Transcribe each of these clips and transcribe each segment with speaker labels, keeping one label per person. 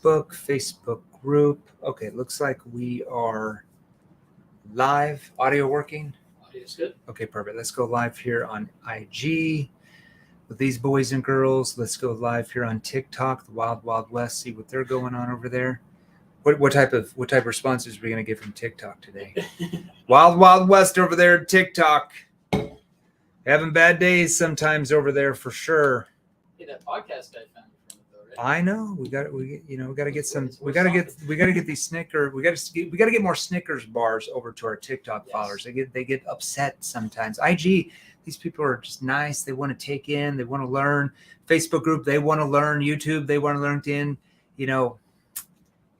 Speaker 1: Facebook group. Okay, looks like we are live. Audio working?
Speaker 2: Audio's good.
Speaker 1: Okay, perfect. Let's go live here on IG with these boys and girls. Let's go live here on TikTok, the Wild Wild West. See what they're going on over there. What type of responses are we gonna get from TikTok today? Wild Wild West over there at TikTok. Having bad days sometimes over there for sure.
Speaker 2: Hey, that podcast I found from it though, right?
Speaker 1: I know we got to get some. We got to get these Snickers. We got to get more Snickers bars over to our TikTok followers. They get upset sometimes. IG, these people are just nice. They want to take in. They want to learn. Facebook group, they want to learn. YouTube, they want to learn. LinkedIn,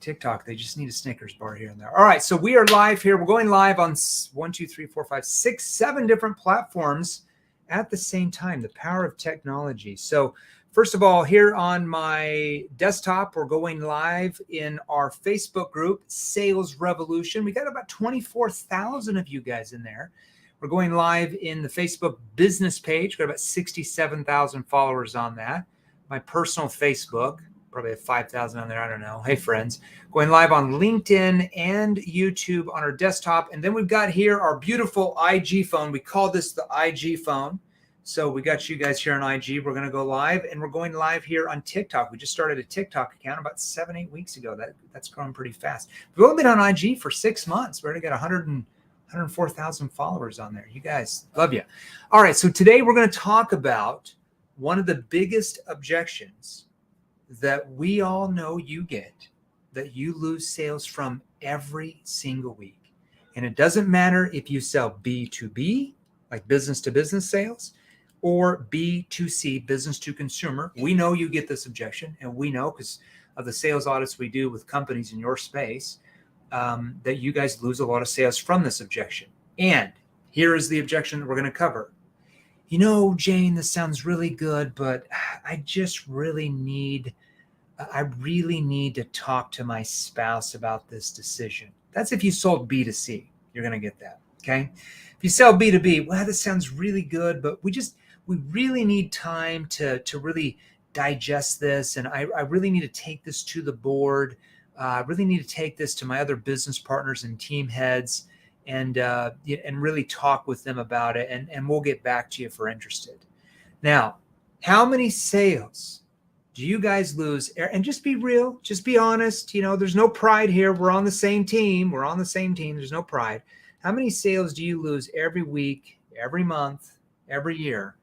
Speaker 1: TikTok, they just need a Snickers bar here and there. All right, so we are live here. We're going live on 1, 2, 3, 4, 5, 6, 7 different platforms at the same time. The power of technology. So first of all, here on my desktop, we're going live in our Facebook group, Sales Revolution. We got about 24,000 of you guys in there. We're going live in the Facebook business page. Got about 67,000 followers on that. My personal Facebook, probably have 5,000 on there. I don't know. Hey, friends. Going live on LinkedIn and YouTube on our desktop. And then we've got here our beautiful IG phone. We call this the IG phone. So we got you guys here on IG. We're going to go live, and we're going live here on TikTok. We just started a TikTok account about 7-8 weeks ago. That's growing pretty fast. We've only been on IG for 6 months. We're already got 104,000 followers on there. You guys, love you. All right, so today we're going to talk about one of the biggest objections that we all know you get, that you lose sales from every single week. And it doesn't matter if you sell B2B, like business to business sales, or B2C, business to consumer. We know you get this objection, and we know because of the sales audits we do with companies in your space that you guys lose a lot of sales from this objection. And here is the objection that we're going to cover. Jane, this sounds really good, but I really need to talk to my spouse about this decision. That's if you sold B2C, you're going to get that. Okay. If you sell B2B, well, this sounds really good, but we really need time to really digest this. And I really need to take this to the board. I really need to take this to my other business partners and team heads and really talk with them about it. And we'll get back to you if we're interested. Now, how many sales do you guys lose? And just be real, just be honest. There's no pride here. We're on the same team. There's no pride. How many sales do you lose every week, every month, every year?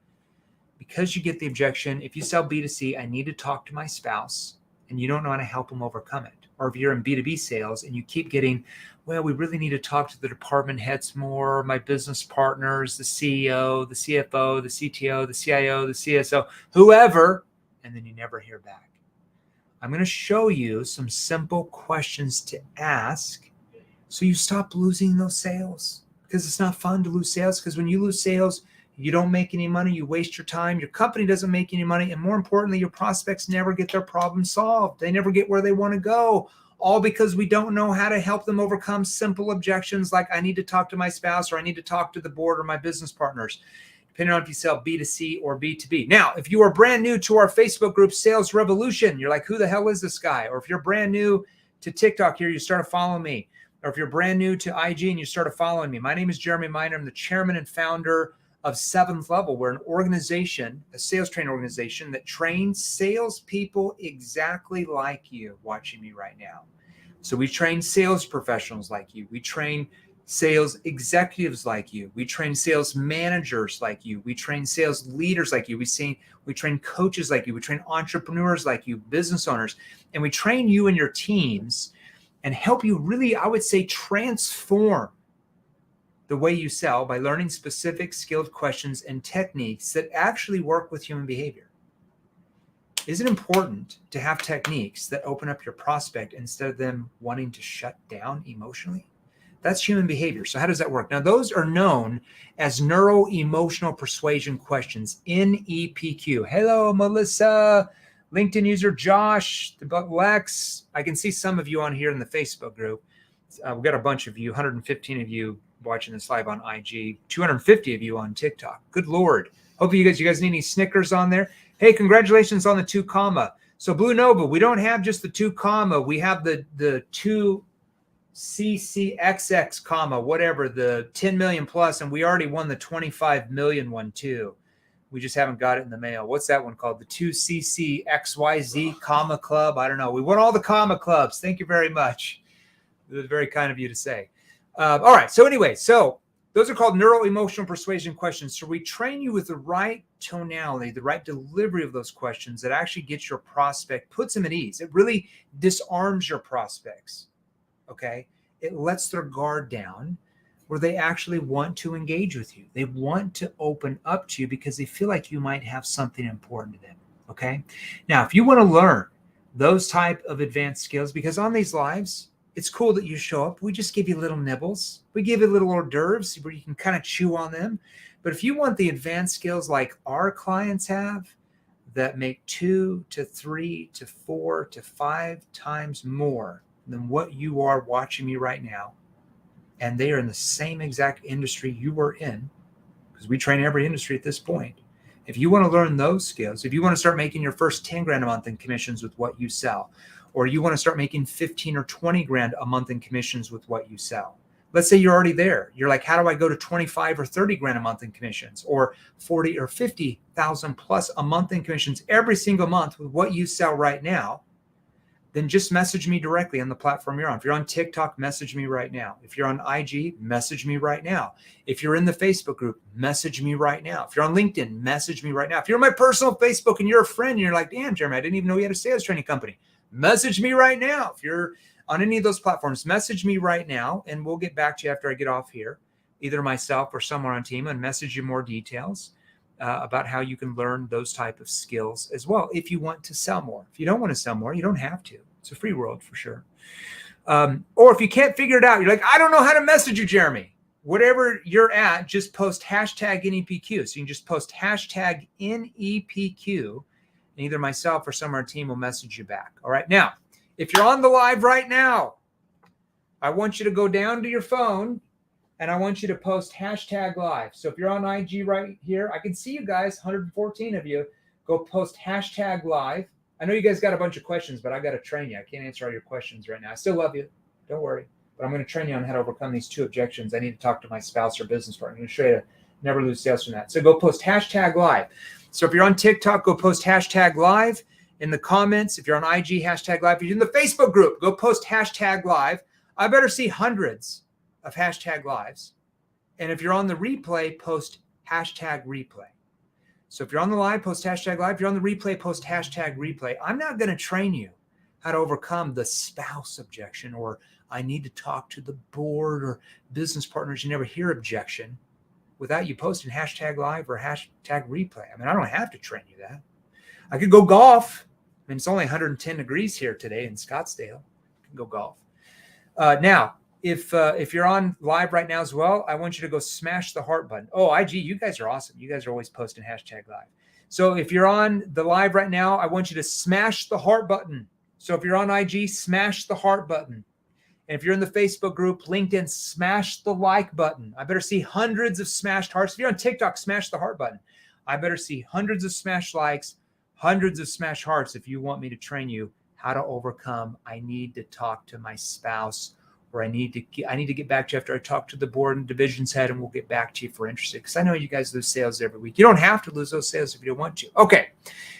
Speaker 1: Because you get the objection, if you sell B2C, I need to talk to my spouse, and you don't know how to help them overcome it. Or if you're in B2B sales and you keep getting, well, we really need to talk to the department heads more, my business partners, the CEO, the CFO, the CTO, the CIO, the CSO, whoever, and then you never hear back. I'm going to show you some simple questions to ask so you stop losing those sales, because it's not fun to lose sales, because when you lose sales, you don't make any money, you waste your time, your company doesn't make any money, and more importantly, your prospects never get their problem solved. They never get where they want to go, all because we don't know how to help them overcome simple objections like I need to talk to my spouse, or I need to talk to the board or my business partners, depending on if you sell B2C or B2B. Now, if you are brand new to our Facebook group, Sales Revolution, you're like, who the hell is this guy? Or if you're brand new to TikTok here, you start to follow me. Or if you're brand new to IG and you started following me, my name is Jeremy Miner. I'm the chairman and founder of Seventh Level. We're an organization, a sales training organization that trains salespeople exactly like you watching me right now. So we train sales professionals like you. We train sales executives like you. We train sales managers like you. We train sales leaders like you. We train coaches like you. We train entrepreneurs like you, business owners, and we train you and your teams and help you really, I would say, transform the way you sell by learning specific skilled questions and techniques that actually work with human behavior. Is it important to have techniques that open up your prospect instead of them wanting to shut down emotionally? That's human behavior. So how does that work? Now, those are known as neuro-emotional persuasion questions, NEPQ. Hello, Melissa. LinkedIn user Josh, Lex. I can see some of you on here in the Facebook group. We've got a bunch of you, 115 of you watching this live on IG, 250 of you on TikTok. Good Lord. Hope you guys need any Snickers on there. Hey, congratulations on the 2 comma. So Blue Nova, we don't have just the 2 comma. We have the 2 CCXX comma, whatever, the 10 million plus, and we already won the 25 million one too. We just haven't got it in the mail. What's that one called? The 2CCXYZ comma club. I don't know. We won all the comma clubs. Thank you very much. It was very kind of you to say. All right. So anyway, so those are called neuro-emotional persuasion questions. So we train you with the right tonality, the right delivery of those questions that actually gets your prospect, puts them at ease. It really disarms your prospects. Okay. It lets their guard down where they actually want to engage with you. They want to open up to you because they feel like you might have something important to them. Okay. Now, if you want to learn those type of advanced skills, because on these lives, it's cool that you show up. We just give you little nibbles. We give you little hors d'oeuvres where you can kind of chew on them. But if you want the advanced skills like our clients have that make 2 to 3 to 4 to 5 times more than what you are watching me right now, and they are in the same exact industry you are in, because we train every industry at this point. If you want to learn those skills, if you want to start making your first 10 grand a month in commissions with what you sell, or you want to start making 15 or 20 grand a month in commissions with what you sell. Let's say you're already there. You're like, how do I go to 25 or 30 grand a month in commissions, or 40 or 50,000 plus a month in commissions every single month with what you sell right now? Then just message me directly on the platform you're on. If you're on TikTok, message me right now. If you're on IG, message me right now. If you're in the Facebook group, message me right now. If you're on LinkedIn, message me right now. If you're on my personal Facebook and you're a friend and you're like, damn, Jeremy, I didn't even know you had a sales training company, message me right now. If you're on any of those platforms, message me right now, and we'll get back to you after I get off here, either myself or someone on team, and message you more details about how you can learn those type of skills as well if you want to sell more. If you don't want to sell more, you don't have to. It's a free world for sure. Or if you can't figure it out, you're like, I don't know how to message you, Jeremy. Whatever you're at, just post hashtag NEPQ. So you can just post hashtag NEPQ, and either myself or some of our team will message you back. All right. Now, if you're on the live right now, I want you to go down to your phone and I want you to post hashtag live. So if you're on IG right here, I can see you guys, 114 of you. Go post hashtag live. I know you guys got a bunch of questions, but I got to train you. I can't answer all your questions right now. I still love you. Don't worry. But I'm going to train you on how to overcome these 2 objections. I need to talk to my spouse or business partner. I'm going to show you to never lose sales from that. So go post hashtag live. So if you're on TikTok, go post hashtag live in the comments. If you're on IG, hashtag live. If you're in the Facebook group, go post hashtag live. I better see hundreds of hashtag lives. And if you're on the replay, post hashtag replay. So if you're on the live, post hashtag live. If you're on the replay, post hashtag replay. I'm not going to train you how to overcome the spouse objection, or I need to talk to the board or business partners. You never hear objection without you posting hashtag live or hashtag replay. I mean, I don't have to train you that. I could go golf. I mean, it's only 110 degrees here today in Scottsdale. I can go golf. Now, if you're on live right now as well, I want you to go smash the heart button. Oh, IG, you guys are awesome. You guys are always posting hashtag live. So if you're on the live right now, I want you to smash the heart button. So if you're on IG, smash the heart button. And if you're in the Facebook group, LinkedIn, smash the like button. I better see hundreds of smashed hearts. If you're on TikTok, smash the heart button. I better see hundreds of smashed likes, hundreds of smashed hearts if you want me to train you how to overcome. I need to talk to my spouse, or I need to get back to you after I talk to the board and division's head, and we'll get back to you if we're interested. Because I know you guys lose sales every week. You don't have to lose those sales if you don't want to. Okay.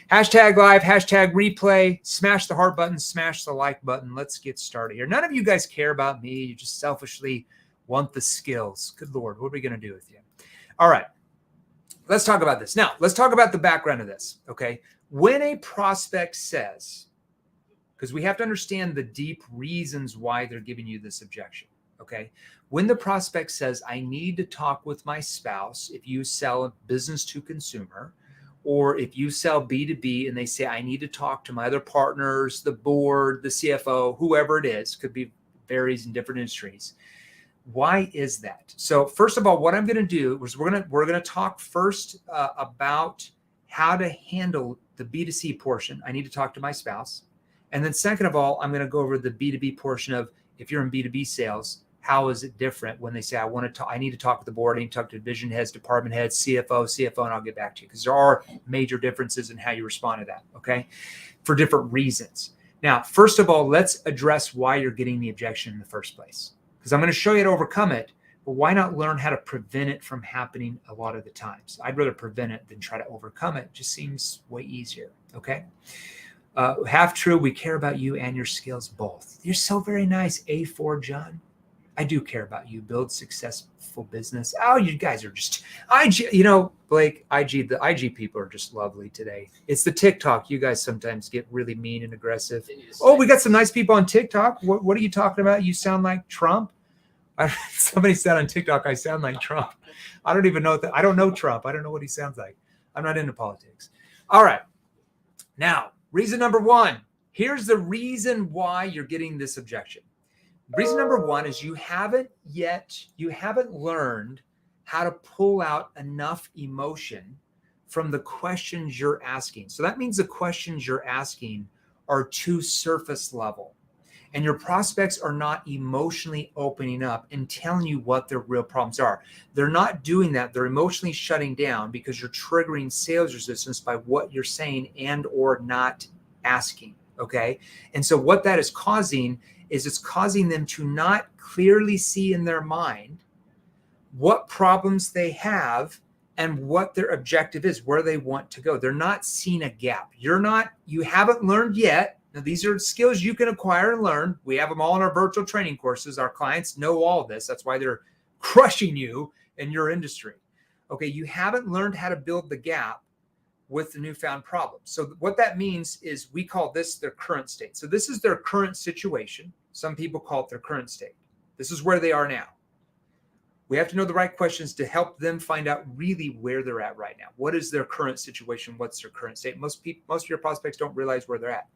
Speaker 1: Hashtag live, hashtag replay, smash the heart button, smash the like button. Let's get started here. None of you guys care about me. You just selfishly want the skills. Good Lord, what are we going to do with you? All right. Let's talk about this. Now, let's talk about the background of this. Okay. When a prospect says, because we have to understand the deep reasons why they're giving you this objection, okay? When the prospect says, I need to talk with my spouse, if you sell a business to consumer, or if you sell B2B and they say, I need to talk to my other partners, the board, the CFO, whoever it is, could be varies in different industries. Why is that? So first of all, what I'm going to do is we're going to talk first about how to handle the B2C portion. I need to talk to my spouse. And then second of all, I'm going to go over the B2B portion of, if you're in B2B sales, how is it different when they say, I need to talk to the board, I need to talk to division heads, department heads, CFO, and I'll get back to you, because there are major differences in how you respond to that. Okay. for different reasons. Now, first of all, let's address why you're getting the objection in the first place, because I'm going to show you how to overcome it. But why not learn how to prevent it from happening a lot of the times? I'd rather prevent it than try to overcome it. It just seems way easier. Okay. Half true. We care about you and your skills both. You're so very nice. A4 John. I do care about you. Build successful business. Oh, you guys are just IG. Blake, the IG people are just lovely today. It's the TikTok. You guys sometimes get really mean and aggressive. Oh, we got some nice people on TikTok. What are you talking about? You sound like Trump. Somebody said on TikTok, I sound like Trump. I don't even know that. I don't know Trump. I don't know what he sounds like. I'm not into politics. All right. Now, reason number one. Here's the reason why you're getting this objection. Reason number one is you haven't learned how to pull out enough emotion from the questions you're asking. So that means the questions you're asking are too surface level, and your prospects are not emotionally opening up and telling you what their real problems are. They're not doing that. They're emotionally shutting down because you're triggering sales resistance by what you're saying and or not asking. Okay. And so what that is causing is it's causing them to not clearly see in their mind what problems they have and what their objective is, where they want to go. They're not seeing a gap. You haven't learned yet. Now, these are skills you can acquire and learn. We have them all in our virtual training courses. Our clients know all this. That's why they're crushing you in your industry. Okay, you haven't learned how to build the gap with the newfound problem. So what that means is we call this their current state. So this is their current situation. Some people call it their current state. This is where they are now. We have to know the right questions to help them find out really where they're at right now. What is their current situation? What's their current state? Most of your prospects don't realize where they're at.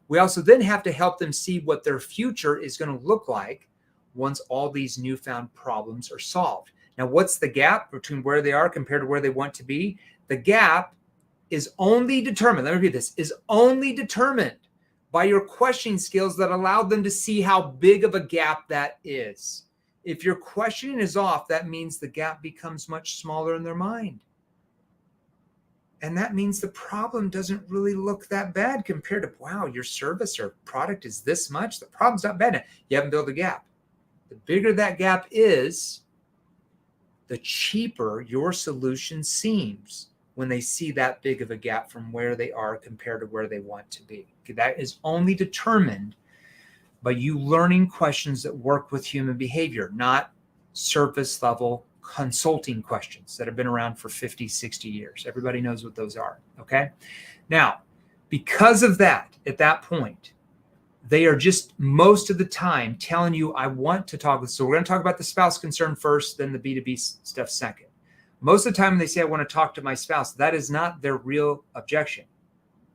Speaker 1: We also then have to help them see what their future is going to look like once all these newfound problems are solved. Now, what's the gap between where they are compared to where they want to be? The gap is only determined, let me repeat this, is only determined by your questioning skills that allow them to see how big of a gap that is. If your questioning is off, that means the gap becomes much smaller in their mind. And that means the problem doesn't really look that bad compared to, wow, your service or product is this much. The problem's not bad. You haven't built a gap. The bigger that gap is, the cheaper your solution seems when they see that big of a gap from where they are compared to where they want to be. Okay, that is only determined by you learning questions that work with human behavior, not surface level consulting questions that have been around for 50, 60 years. Everybody knows what those are, okay? Now, because of that, at that point, they are just most of the time telling you, I want to talk with, so we're going to talk about the spouse concern first, then the B2B stuff second. Most of the time when they say, I want to talk to my spouse, that is not their real objection.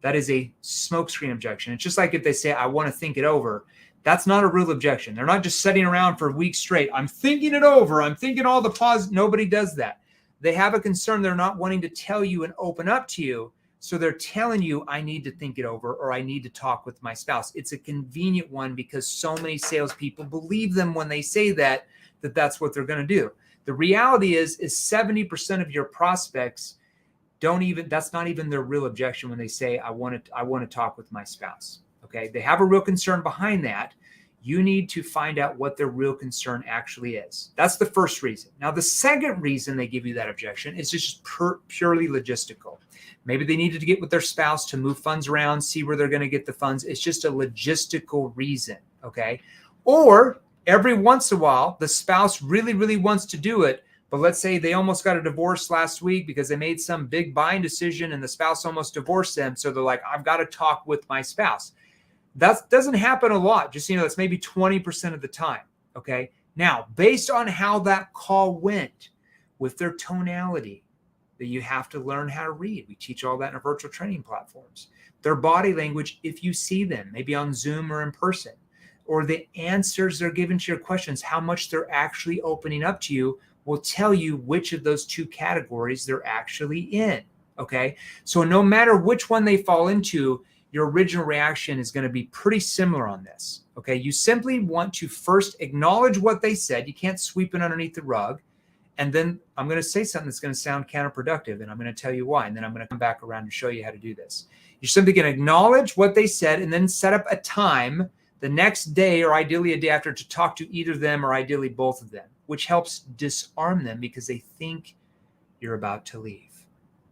Speaker 1: That is a smokescreen objection. It's just like if they say, I want to think it over. That's not a real objection. They're not just sitting around for weeks straight. I'm thinking it over. I'm thinking all the pause. Nobody does that. They have a concern. They're not wanting to tell you and open up to you. So they're telling you, I need to think it over, or I need to talk with my spouse. It's a convenient one because so many salespeople believe them when they say that that's what they're going to do. The reality is 70% of your prospects that's not even their real objection when they say, I want to talk with my spouse. Okay. They have a real concern behind that. You need to find out what their real concern actually is. That's the first reason. Now, the second reason they give you that objection is just purely logistical. Maybe they needed to get with their spouse to move funds around, see where they're going to get the funds. It's just a logistical reason. Okay. Or every once in a while, the spouse really, really wants to do it. But let's say they almost got a divorce last week because they made some big buying decision and the spouse almost divorced them. So they're like, I've got to talk with my spouse. That doesn't happen a lot. Just, that's maybe 20% of the time. Okay. Now, based on how that call went with their tonality that you have to learn how to read. We teach all that in our virtual training platforms. Their body language, if you see them, maybe on Zoom or in person, or the answers they're given to your questions, how much they're actually opening up to you will tell you which of those two categories they're actually in. Okay. So no matter which one they fall into, your original reaction is going to be pretty similar on this. Okay. You simply want to first acknowledge what they said. You can't sweep it underneath the rug. And then I'm going to say something that's going to sound counterproductive, and I'm going to tell you why. And then I'm going to come back around and show you how to do this. You're simply going to acknowledge what they said and then set up a time the next day or ideally a day after to talk to either them or ideally both of them, which helps disarm them because they think you're about to leave,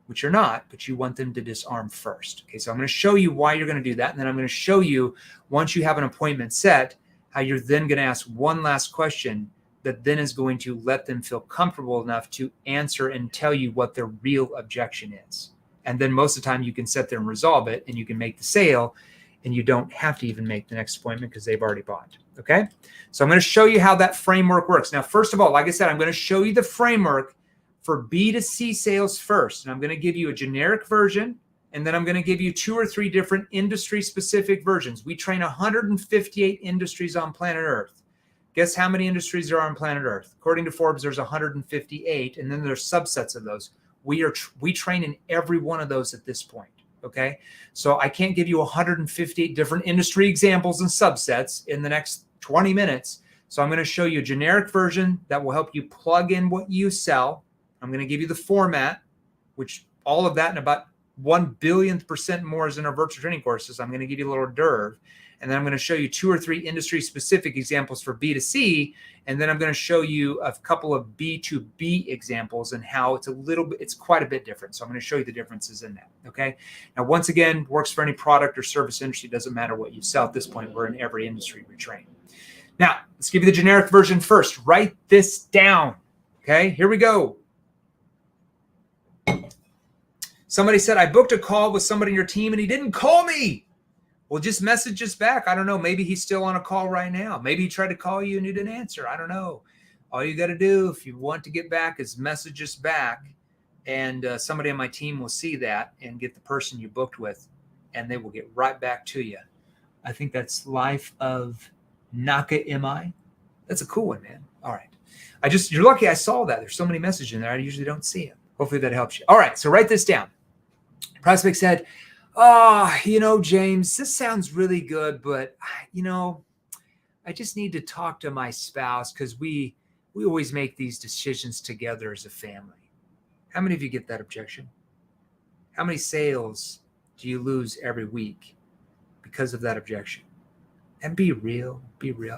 Speaker 1: which you're not, but you want them to disarm first. Okay, so I'm going to show you why you're going to do that. And then I'm going to show you, once you have an appointment set, how you're then going to ask one last question that then is going to let them feel comfortable enough to answer and tell you what their real objection is. And then most of the time you can sit there and resolve it and you can make the sale and you don't have to even make the next appointment because they've already bought. Okay. So I'm going to show you how that framework works. Now, first of all, like I said, I'm going to show you the framework for B2C sales first. And I'm going to give you a generic version. And then I'm going to give you 2 or 3 different industry specific versions. We train 158 industries on planet Earth. Guess how many industries there are on planet Earth? According to Forbes, there's 158. And then there's subsets of those. We train in every one of those at this point. Okay. So I can't give you 158 different industry examples and subsets in the next 20 minutes. So I'm going to show you a generic version that will help you plug in what you sell. I'm going to give you the format, which all of that in about 1 billionth % more is in our virtual training courses. I'm going to give you a little hors d'oeuvre. And then I'm going to show you 2 or 3 industry specific examples for B2C. And then I'm going to show you a couple of B2B examples and how it's quite a bit different. So I'm going to show you the differences in that. Okay. Now, once again, works for any product or service industry. Doesn't matter what you sell at this point. We're in every industry we train. Now, let's give you the generic version first. Write this down. Okay. Here we go. Somebody said, I booked a call with somebody in your team and he didn't call me. Well, just message us back. I don't know. Maybe he's still on a call right now. Maybe he tried to call you and you didn't answer. I don't know. All you got to do if you want to get back is message us back. And somebody on my team will see that and get the person you booked with, and they will get right back to you. I think that's Life of Naka MI. That's a cool one, man. All right. You're lucky I saw that. There's so many messages in there. I usually don't see them. Hopefully that helps you. All right. So write this down. Prospect said, James, this sounds really good, but, I just need to talk to my spouse because we always make these decisions together as a family. How many of you get that objection? How many sales do you lose every week because of that objection? And be real.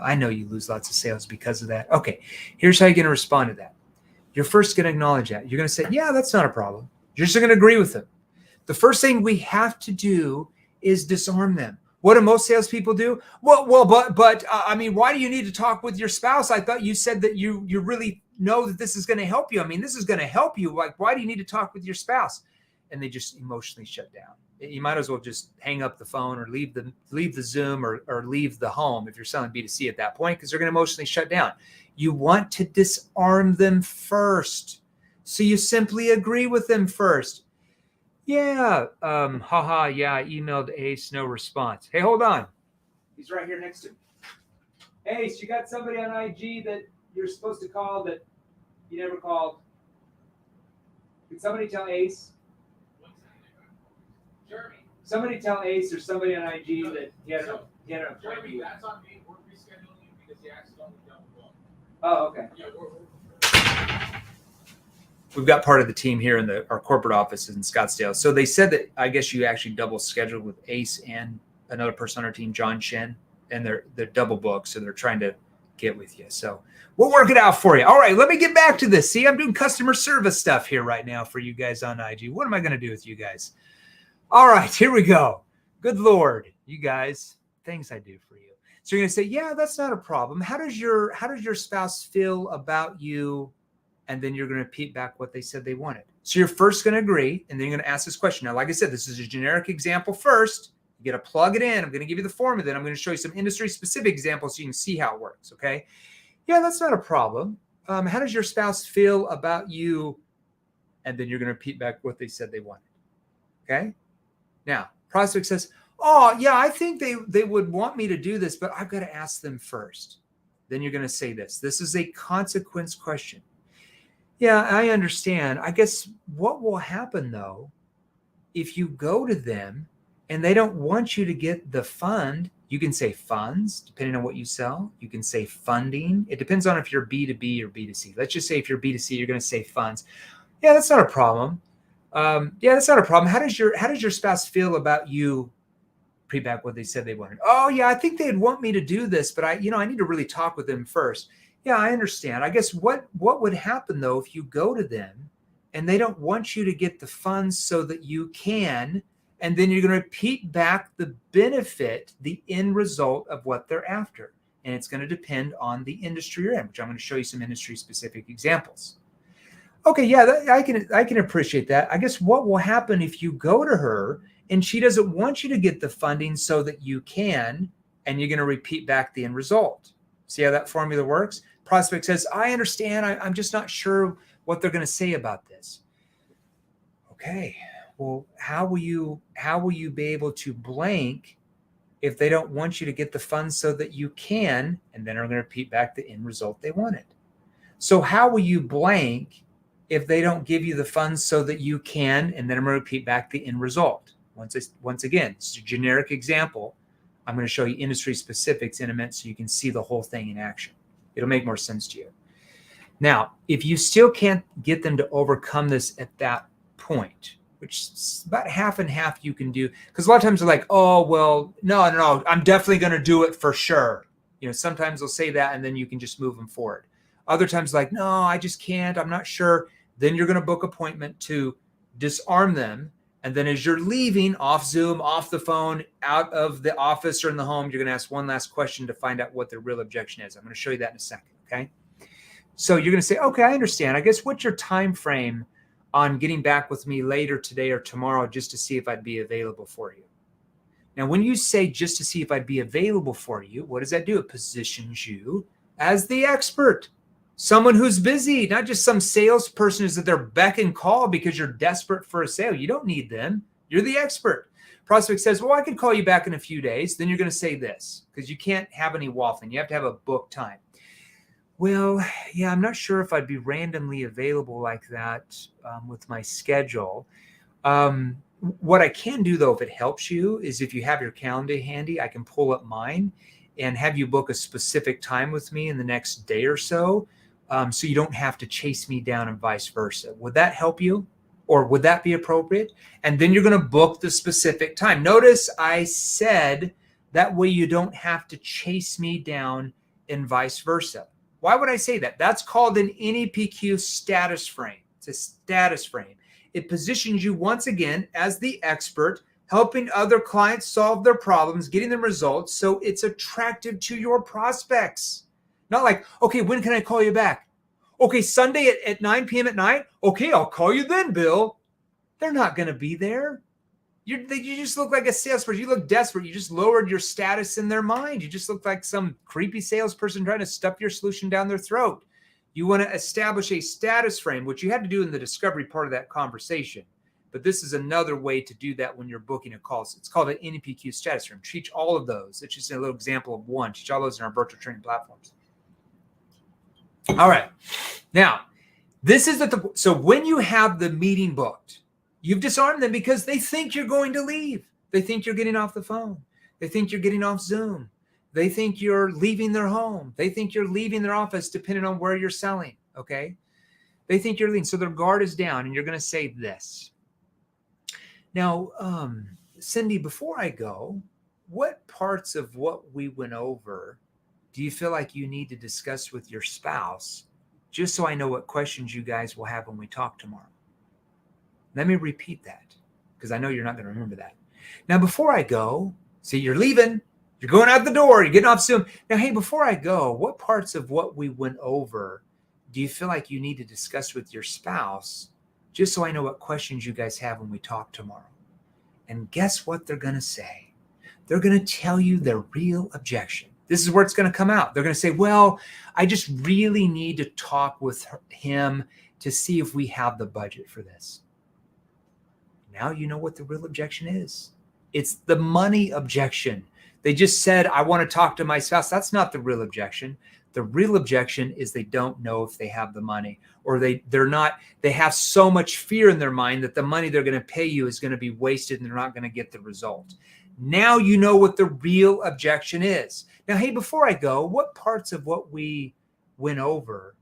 Speaker 1: I know you lose lots of sales because of that. Okay, here's how you're going to respond to that. You're first going to acknowledge that. You're going to say, yeah, that's not a problem. You're just going to agree with them. The first thing we have to do is disarm them. What do most salespeople do? But why do you need to talk with your spouse? I thought you said that you really know that this is going to help you. I mean, this is going to help you. Like, why do you need to talk with your spouse? And they just emotionally shut down. You might as well just hang up the phone or leave the Zoom or leave the home if you're selling B2C at that point, because they're going to emotionally shut down. You want to disarm them first. So you simply agree with them first. Yeah, yeah, I emailed Ace, no response. Hey, hold on. He's right here next to me. Ace, you got somebody on IG that you're supposed to call that you never called. Can somebody tell Ace?
Speaker 2: Jeremy.
Speaker 1: Somebody tell Ace or somebody on IG that he had an appointment.
Speaker 2: Jeremy, that's on me. We're rescheduling you because you accidentally double booked.
Speaker 1: Oh, okay.
Speaker 2: Yeah,
Speaker 1: We've got part of the team here in our corporate office in Scottsdale. So they said that I guess you actually double scheduled with Ace and another person on our team, John Shen, and they're double booked. So they're trying to get with you. So we'll work it out for you. All right, let me get back to this. See, I'm doing customer service stuff here right now for you guys on IG. What am I going to do with you guys? All right, here we go. Good Lord, you guys, things I do for you. So you're going to say, yeah, that's not a problem. How does your spouse feel about you? And then you're going to repeat back what they said they wanted. So you're first going to agree, and then you're going to ask this question. Now, like I said, this is a generic example first. You got to plug it in. I'm going to give you the formula. Then I'm going to show you some industry-specific examples so you can see how it works, okay? Yeah, that's not a problem. How does your spouse feel about you? And then you're going to repeat back what they said they wanted, okay? Now, prospect says, oh, yeah, I think they would want me to do this, but I've got to ask them first. Then you're going to say this. This is a consequence question. Yeah, I understand. I guess what will happen, though, if you go to them and they don't want you to get the fund, You can say funds, depending on what you sell. You can say funding. It depends on if you're B2B or B2C. Let's just say if you're B2C, you're going to say funds. Yeah, that's not a problem. Yeah, that's not a problem. How does your spouse feel about you? Back what they said they wanted. Oh yeah, I think they'd want me to do this, but I need to really talk with them first. Yeah, I understand. I guess what would happen though if you go to them and they don't want you to get the funds so that you can, and then you're going to repeat back the benefit, the end result of what they're after. And it's going to depend on the industry you're in, which I'm going to show you some industry specific examples. Okay, yeah, I can appreciate that. I guess what will happen if you go to her and she doesn't want you to get the funding so that you can, and you're going to repeat back the end result. See how that formula works? Prospect says, I understand. I'm just not sure what they're going to say about this. Okay, well, how will you be able to blank if they don't want you to get the funds so that you can, and then are going to repeat back the end result they wanted? So how will you blank if they don't give you the funds so that you can, and then I'm going to repeat back the end result? Once again, it's a generic example. I'm going to show you industry specifics in a minute so you can see the whole thing in action. It'll make more sense to you. Now, if you still can't get them to overcome this at that point, which is about half and half you can do, because a lot of times they're like, oh, well, no, I'm definitely going to do it for sure. Sometimes they'll say that and then you can just move them forward. Other times like, no, I just can't. I'm not sure. Then you're going to book an appointment to disarm them. And then as you're leaving off Zoom, off the phone, out of the office or in the home, you're going to ask one last question to find out what the real objection is. I'm going to show you that in a second, okay? So you're going to say, okay, I understand. I guess what's your time frame on getting back with me later today or tomorrow just to see if I'd be available for you? Now, when you say just to see if I'd be available for you, what does that do? It positions you as the expert. Someone who's busy, not just some salesperson who's at their beck and call because you're desperate for a sale. You don't need them. You're the expert. Prospect says, well, I could call you back in a few days. Then you're going to say this because you can't have any waffling. You have to have a book time. Well, yeah, I'm not sure if I'd be randomly available like that with my schedule. What I can do, though, if it helps you, is if you have your calendar handy, I can pull up mine and have you book a specific time with me in the next day or so. So you don't have to chase me down and vice versa. Would that help you? Or would that be appropriate? And then you're going to book the specific time. Notice I said that way you don't have to chase me down and vice versa. Why would I say that? That's called an NEPQ status frame. It's a status frame. It positions you once again as the expert, helping other clients solve their problems, getting them results, so it's attractive to your prospects. Not like, okay, when can I call you back? Okay, Sunday at 9 p.m. at night? Okay, I'll call you then, Bill. They're not going to be there. You just look like a salesperson. You look desperate. You just lowered your status in their mind. You just look like some creepy salesperson trying to stuff your solution down their throat. You want to establish a status frame, which you had to do in the discovery part of that conversation. But this is another way to do that when you're booking a call. So it's called an NEPQ status frame. Teach all of those. It's just a little example of one. Teach all those in our virtual training platforms. All right. Now, this is so when you have the meeting booked, you've disarmed them because they think you're going to leave. They think you're getting off the phone. They think you're getting off Zoom. They think you're leaving their home. They think you're leaving their office, depending on where you're selling. Okay. They think you're leaving. So their guard is down, and you're going to say this. Now, Cindy, before I go, what parts of what we went over do you feel like you need to discuss with your spouse, just so I know what questions you guys will have when we talk tomorrow? Let me repeat that, because I know you're not going to remember that. Now, before I go, see, you're leaving. You're going out the door. You're getting off Zoom. Now, hey, before I go, what parts of what we went over do you feel like you need to discuss with your spouse, just so I know what questions you guys have when we talk tomorrow? And guess what they're going to say? They're going to tell you their real objection. This is where it's going to come out. They're going to say, well, I just really need to talk with him to see if we have the budget for this. Now you know what the real objection is. It's the money objection. They just said, I want to talk to my spouse. That's not the real objection. The real objection is they don't know if they have the money, or they have so much fear in their mind that the money they're going to pay you is going to be wasted and they're not going to get the result. Now you know what the real objection is. Now, hey, before I go, what parts of what we went over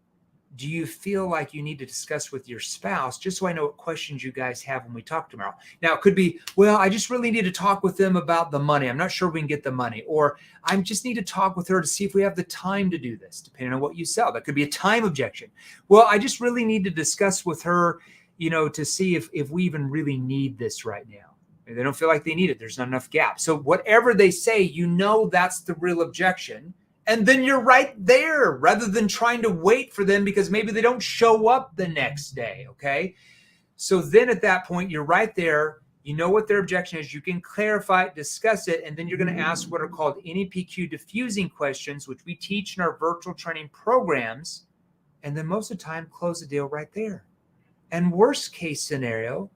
Speaker 1: do you feel like you need to discuss with your spouse, just so I know what questions you guys have when we talk tomorrow? Now, it could be, well, I just really need to talk with them about the money. I'm not sure we can get the money. Or I just need to talk with her to see if we have the time to do this, depending on what you sell. That could be a time objection. Well, I just really need to discuss with her, to see if we even really need this right now. They don't feel like they need it. There's not enough gap. So whatever they say, that's the real objection. And then you're right there rather than trying to wait for them because maybe they don't show up the next day. Okay. So then at that point, you're right there. You know what their objection is. You can clarify it, discuss it, and then you're going to ask what are called NEPQ diffusing questions, which we teach in our virtual training programs. And then most of the time, close the deal right there. And worst case scenario,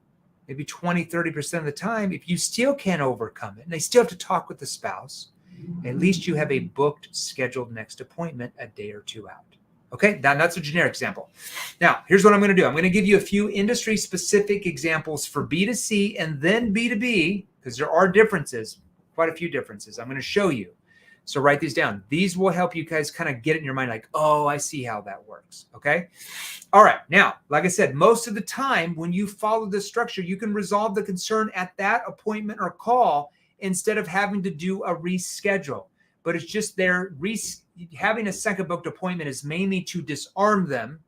Speaker 1: maybe 20, 30% of the time, if you still can't overcome it and they still have to talk with the spouse, at least you have a booked, scheduled next appointment a day or two out. Okay, that's a generic example. Now, here's what I'm going to do. I'm going to give you a few industry-specific examples for B2C and then B2B, because there are differences, quite a few differences. I'm going to show you. So write these down. These will help you guys kind of get it in your mind like, oh, I see how that works. Okay. All right. Now, like I said, most of the time when you follow this structure, you can resolve the concern at that appointment or call instead of having to do a reschedule. But it's just having a second booked appointment is mainly to disarm them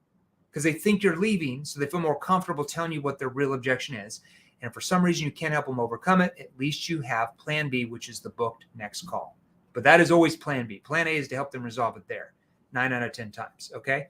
Speaker 1: because they think you're leaving, so they feel more comfortable telling you what their real objection is. And if for some reason you can't help them overcome it, at least you have plan B, which is the booked next call. But that is always plan B. Plan A is to help them resolve it there 9 out of 10 times. Okay.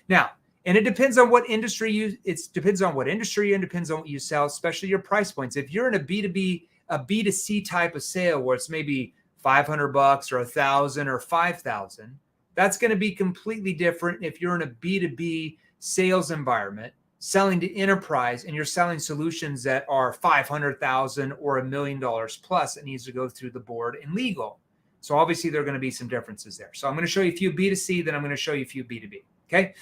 Speaker 1: Now, and it depends on what industry depends on what industry and depends on what you sell, especially your price points. If you're in a B2C type of sale where it's maybe $500 or $1,000 or $5,000, that's going to be completely different if you're in a B2B sales environment selling to enterprise and you're selling solutions that are $500,000 or $1 million plus. It needs to go through the board and legal. So obviously there are going to be some differences there. So I'm going to show you a few B2C, then I'm going to show you a few B2B. Okay.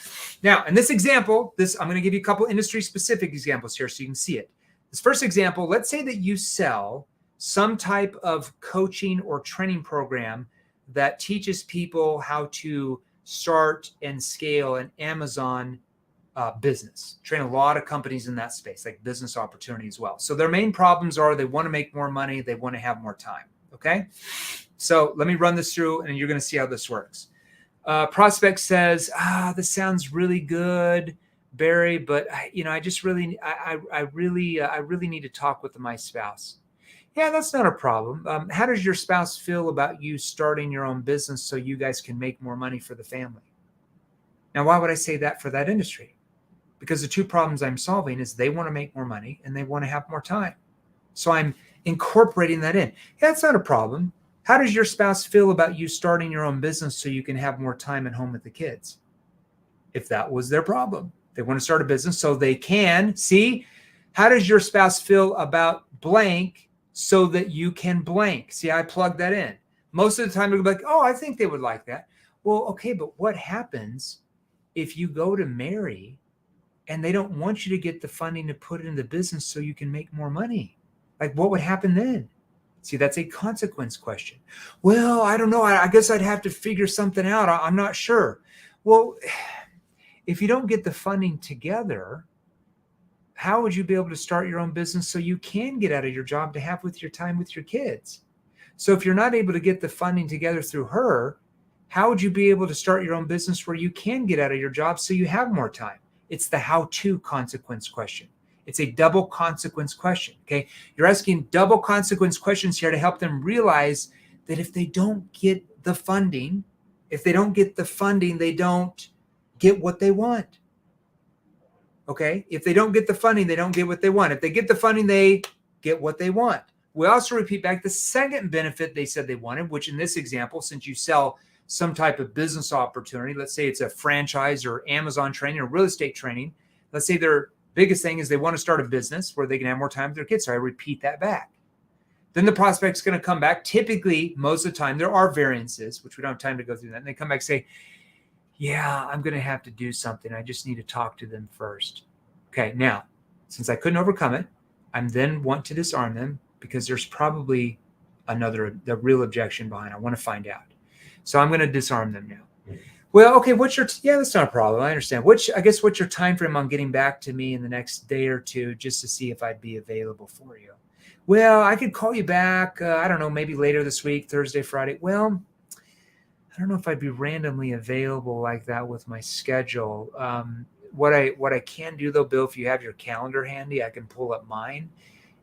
Speaker 1: Now, in this example, I'm going to give you a couple industry specific examples here so you can see it. This first example, let's say that you sell some type of coaching or training program that teaches people how to start and scale an Amazon business. Train a lot of companies in that space, like business opportunity as well. So their main problems are they want to make more money, they want to have more time. Okay. So let me run this through and you're going to see how this works. Prospect says, this sounds really good, Barry, but I really need to talk with my spouse. Yeah, that's not a problem. How does your spouse feel about you starting your own business so you guys can make more money for the family? Now, why would I say that for that industry? Because the two problems I'm solving is they want to make more money and they want to have more time. So I'm incorporating that in. Yeah, that's not a problem. How does your spouse feel about you starting your own business so you can have more time at home with the kids? If that was their problem, they want to start a business so they can see. How does your spouse feel about blank so that you can blank? See, I plugged that in. Most of the time, they'll be like, oh, I think they would like that. Well, okay, but what happens if you go to marry and they don't want you to get the funding to put it in the business so you can make more money? Like, what would happen then? See, that's a consequence question. Well, I don't know. I guess I'd have to figure something out. I'm not sure. Well, if you don't get the funding together, how would you be able to start your own business so you can get out of your job to have with your time with your kids? So if you're not able to get the funding together through her, how would you be able to start your own business where you can get out of your job so you have more time? It's the how-to consequence question. It's a double consequence question, okay? You're asking double consequence questions here to help them realize that if they don't get the funding, they don't get what they want, okay? If they don't get the funding, they don't get what they want. If they get the funding, they get what they want. We also repeat back the second benefit they said they wanted, which in this example, since you sell some type of business opportunity, let's say it's a franchise or Amazon training or real estate training, let's say their biggest thing is they want to start a business where they can have more time with their kids. So I repeat that back. Then the prospect's going to come back. Typically, most of the time, there are variances, which we don't have time to go through that. And they come back and say, yeah, I'm going to have to do something. I just need to talk to them first. Okay, now, since I couldn't overcome it, I then want to disarm them because there's probably the real objection behind. I want to find out. So I'm going to disarm them now. Well, okay, yeah, that's not a problem. I understand. What's your time frame on getting back to me in the next day or two, just to see if I'd be available for you? Well, I could call you back, I don't know, maybe later this week, Thursday, Friday. Well, I don't know if I'd be randomly available like that with my schedule. What I can do though, Bill, if you have your calendar handy, I can pull up mine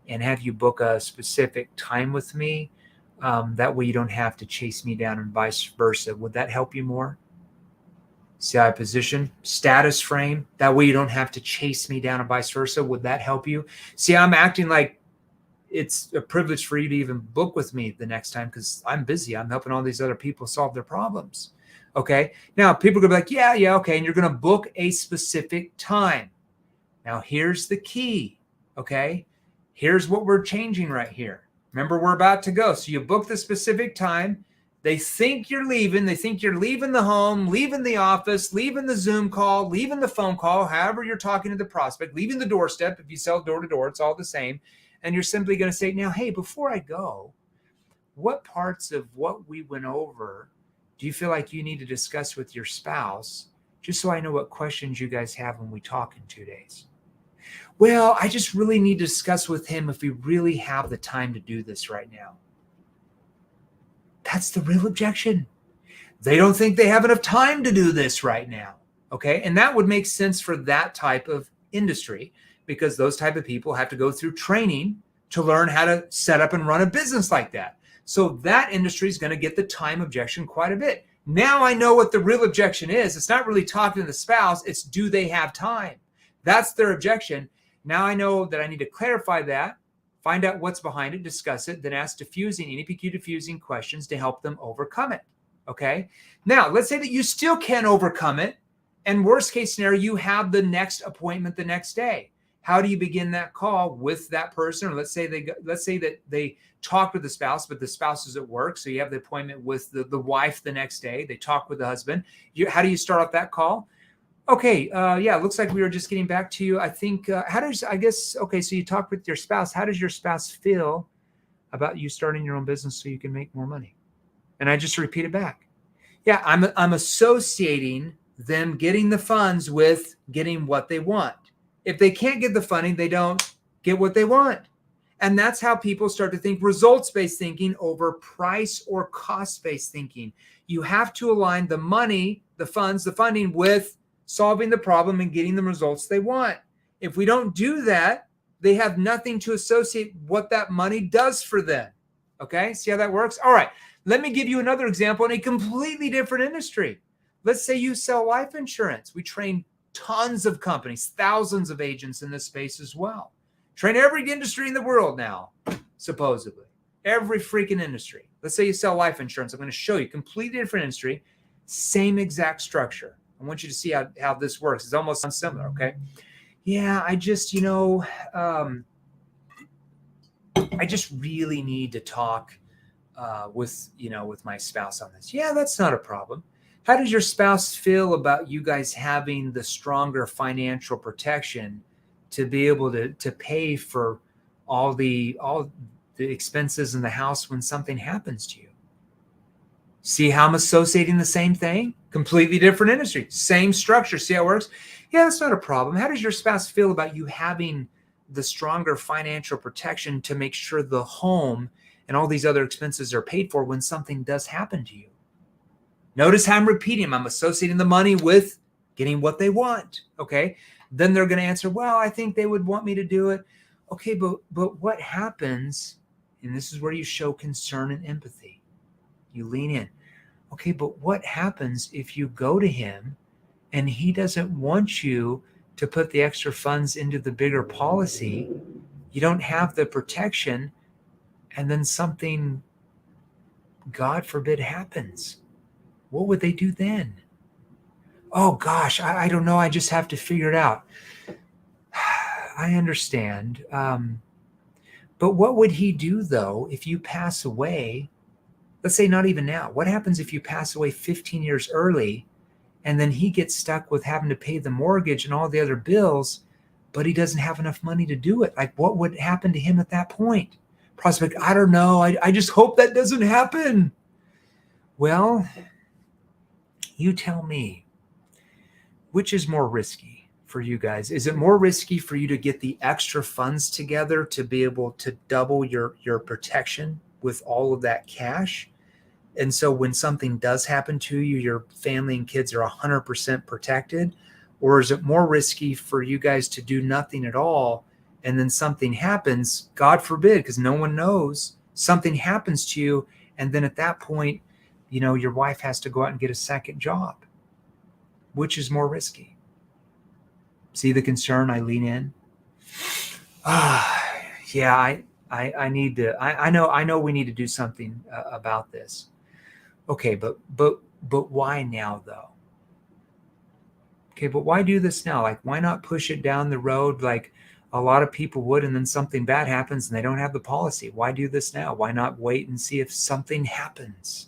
Speaker 1: and have you book a specific time with me. That way you don't have to chase me down and vice versa. Would that help you more? See how I position? Status frame. That way you don't have to chase me down and vice versa. Would that help you? See, I'm acting like it's a privilege for you to even book with me the next time because I'm busy. I'm helping all these other people solve their problems. Okay. Now people are going to be like, yeah, okay. And you're going to book a specific time. Now here's the key. Okay. Here's what we're changing right here. Remember, we're about to go. So you book the specific time. They think you're leaving. They think you're leaving the home, leaving the office, leaving the Zoom call, leaving the phone call, however you're talking to the prospect, leaving the doorstep. If you sell door to door, it's all the same. And you're simply going to say, now, hey, before I go, what parts of what we went over do you feel like you need to discuss with your spouse, just so I know what questions you guys have when we talk in 2 days? Well, I just really need to discuss with him if we really have the time to do this right now. That's the real objection. They don't think they have enough time to do this right now. Okay. And that would make sense for that type of industry because those type of people have to go through training to learn how to set up and run a business like that. So that industry is going to get the time objection quite a bit. Now I know what the real objection is. It's not really talking to the spouse. It's do they have time? That's their objection. Now I know that I need to clarify that, find out what's behind it, discuss it, then ask NEPQ diffusing questions to help them overcome it. Okay. Now let's say that you still can't overcome it. And worst case scenario, you have the next appointment the next day. How do you begin that call with that person? Or let's say that they talk with the spouse, but the spouse is at work. So you have the appointment with the wife the next day. They talk with the husband. How do you start off that call? Okay. Yeah, it looks like we were just getting back to you. I think, okay, so you talk with your spouse. How does your spouse feel about you starting your own business so you can make more money? And I just repeat it back. Yeah, I'm associating them getting the funds with getting what they want. If they can't get the funding, they don't get what they want. And that's how people start to think results-based thinking over price or cost-based thinking. You have to align the money, the funds, the funding with solving the problem and getting the results they want. If we don't do that, they have nothing to associate what that money does for them. Okay, see how that works? All right, let me give you another example in a completely different industry. Let's say you sell life insurance. We train tons of companies, thousands of agents in this space as well. Train every industry in the world now, supposedly. Every freaking industry. Let's say you sell life insurance. I'm going to show you completely different industry, same exact structure. I want you to see how this works. It's almost similar, okay? Yeah, I just really need to talk with my spouse on this. Yeah, that's not a problem. How does your spouse feel about you guys having the stronger financial protection to be able to pay for all the expenses in the house when something happens to you? See how I'm associating the same thing? Completely different industry, same structure. See how it works? Yeah, that's not a problem. How does your spouse feel about you having the stronger financial protection to make sure the home and all these other expenses are paid for when something does happen to you? Notice how I'm repeating. I'm associating the money with getting what they want. Okay. Then they're going to answer, well, I think they would want me to do it. Okay, but what happens? And this is where you show concern and empathy. You lean in. Okay, but what happens if you go to him and he doesn't want you to put the extra funds into the bigger policy? You don't have the protection, and then something, God forbid, happens. What would they do then? Oh gosh, I don't know. I just have to figure it out. I understand. But what would he do though if you pass away? Let's say not even now. What happens if you pass away 15 years early and then he gets stuck with having to pay the mortgage and all the other bills, but he doesn't have enough money to do it? Like, what would happen to him at that point? Prospect, I don't know. I just hope that doesn't happen. Well, you tell me, which is more risky for you guys? Is it more risky for you to get the extra funds together to be able to double your protection with all of that cash? And so when something does happen to you, your family and kids are 100% protected? Or is it more risky for you guys to do nothing at all, and then something happens, God forbid, because no one knows, something happens to you, and then at that point, your wife has to go out and get a second job? Which is more risky? See the concern? I lean in. Yeah, I need to. I know we need to do something about this. Okay, but why now though? Okay, but why do this now? Like, why not push it down the road like a lot of people would, and then something bad happens and they don't have the policy? Why do this now? Why not wait and see if something happens?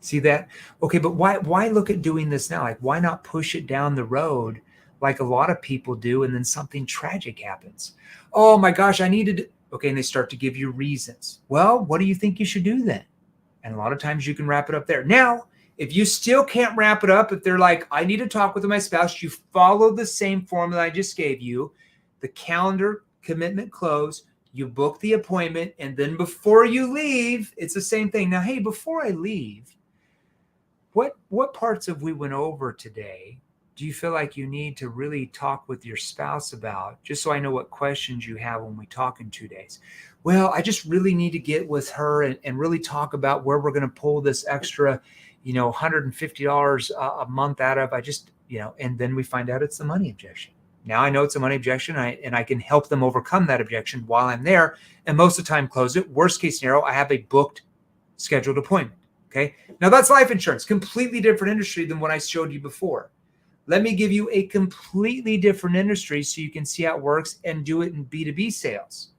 Speaker 1: See that? Okay, but why look at doing this now? Like, why not push it down the road like a lot of people do, and then something tragic happens? Oh my gosh, I needed. Okay, and they start to give you reasons. Well, what do you think you should do then? And a lot of times you can wrap it up there. Now, if you still can't wrap it up, if they're like, I need to talk with my spouse, you follow the same formula I just gave you, the calendar, commitment, close, you book the appointment, and then before you leave, it's the same thing. Now, hey, before I leave, what parts of we went over today do you feel like you need to really talk with your spouse about, just so I know what questions you have when we talk in 2 days? Well, I just really need to get with her and really talk about where we're going to pull this extra, $150 a month out of. I just, and then we find out it's the money objection. Now I know it's a money objection, and I can help them overcome that objection while I'm there. And most of the time, close it. Worst case scenario, I have a booked, scheduled appointment. Okay. Now that's life insurance, completely different industry than what I showed you before. Let me give you a completely different industry so you can see how it works and do it in B2B sales.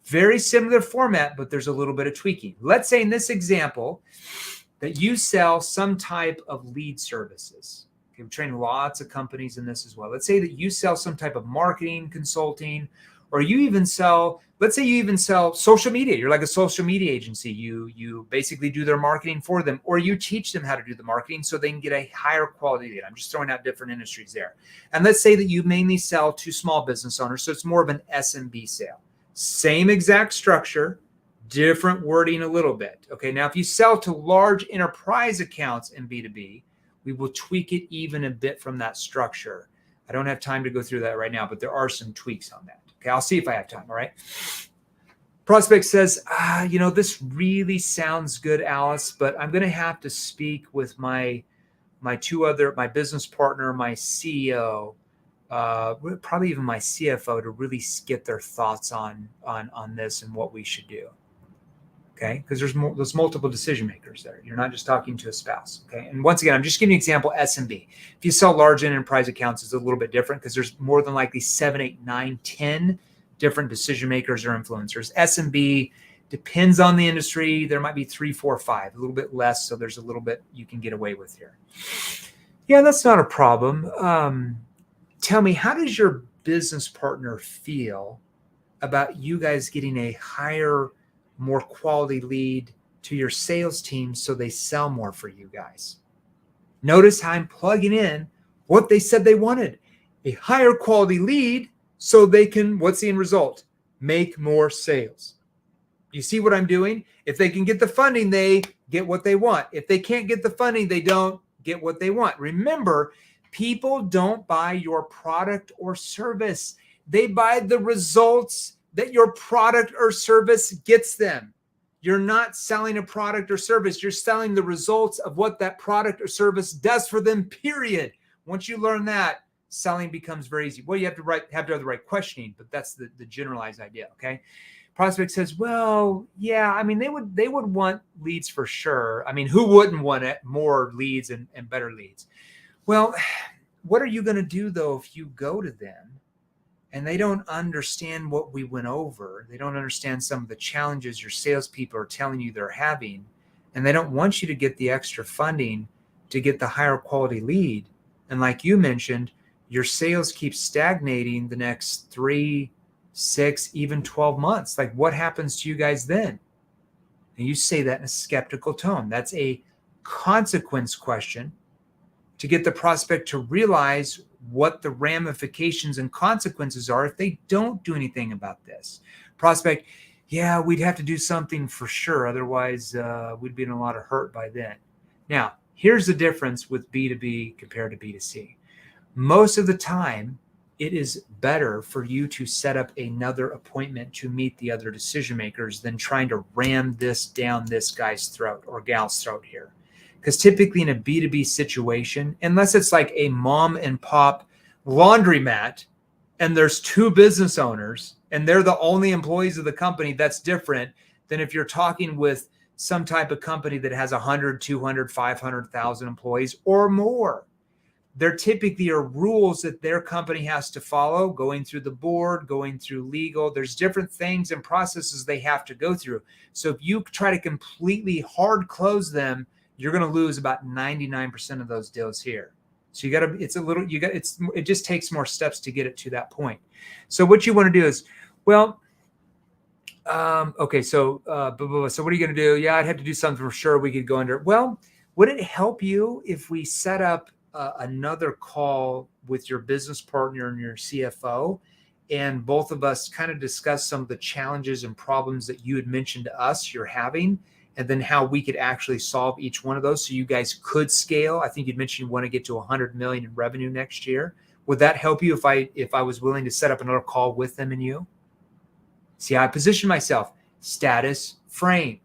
Speaker 1: Very similar format, but there's a little bit of tweaking. Let's say in this example that you sell some type of lead services. Okay, we're training lots of companies in this as well. Let's say that you sell some type of marketing consulting, or you even sell, let's say you even sell social media. You're like a social media agency. You basically do their marketing for them, or you teach them how to do the marketing so they can get a higher quality lead. I'm just throwing out different industries there. And let's say that you mainly sell to small business owners, so it's more of an SMB sale. Same exact structure, different wording a little bit. Okay, now if you sell to large enterprise accounts in B2B, we will tweak it even a bit from that structure. I don't have time to go through that right now, but there are some tweaks on that. Okay, I'll see if I have time. All right. Prospect says, this really sounds good, Alice, but I'm going to have to speak with my business partner, my CEO, probably even my CFO, to really get their thoughts on this and what we should do. Okay, because there's multiple decision makers there. You're not just talking to a spouse. Okay, and once again, I'm just giving you an example. SMB. If you sell large enterprise accounts, it's a little bit different because there's more than likely 7, 8, 9, 10 different decision makers or influencers. SMB depends on the industry. There might be 3, 4, 5, a little bit less. So there's a little bit you can get away with here. Yeah, that's not a problem. Tell me, how does your business partner feel about you guys getting a higher, more quality lead to your sales team so they sell more for you guys? Notice how I'm plugging in what they said they wanted: a higher quality lead so they can, what's the end result? Make more sales. You see what I'm doing? If they can get the funding, they get what they want. If they can't get the funding, they don't get what they want. Remember, people don't buy your product or service. They buy the results that your product or service gets them. You're not selling a product or service. You're selling the results of what that product or service does for them, period. Once you learn that, selling becomes very easy. Well, you have to have the right questioning, but that's the generalized idea, okay? Prospect says, well, yeah, I mean, they would want leads for sure. I mean, who wouldn't want it? More leads and better leads. Well, what are you going to do, though, if you go to them and they don't understand what we went over? They don't understand some of the challenges your salespeople are telling you they're having, and they don't want you to get the extra funding to get the higher quality lead. And like you mentioned, your sales keep stagnating the next 3, 6, even 12 months. Like, what happens to you guys then? And you say that in a skeptical tone. That's a consequence question to get the prospect to realize what the ramifications and consequences are if they don't do anything about this. Prospect, yeah, we'd have to do something for sure. Otherwise, we'd be in a lot of hurt by then. Now, here's the difference with B2B compared to B2C. Most of the time, it is better for you to set up another appointment to meet the other decision makers than trying to ram this down this guy's throat or gal's throat here. Because typically in a B2B situation, unless it's like a mom and pop laundromat and there's 2 business owners and they're the only employees of the company, that's different than if you're talking with some type of company that has 100, 200, 500,000 employees or more. There typically are rules that their company has to follow, going through the board, going through legal. There's different things and processes they have to go through. So if you try to completely hard close them, you're going to lose about 99% of those deals here. So it just takes more steps to get it to that point. So what you want to do is, well, okay, so so what are you going to do? Yeah, I'd have to do something for sure. We could go under. Well, would it help you if we set up another call with your business partner and your CFO, and both of us kind of discuss some of the challenges and problems that you had mentioned to us you're having, and then how we could actually solve each one of those so you guys could scale? I think you'd mentioned you want to get to 100 million in revenue next year. Would that help you if I was willing to set up another call with them and you? See how I position myself? Status frame.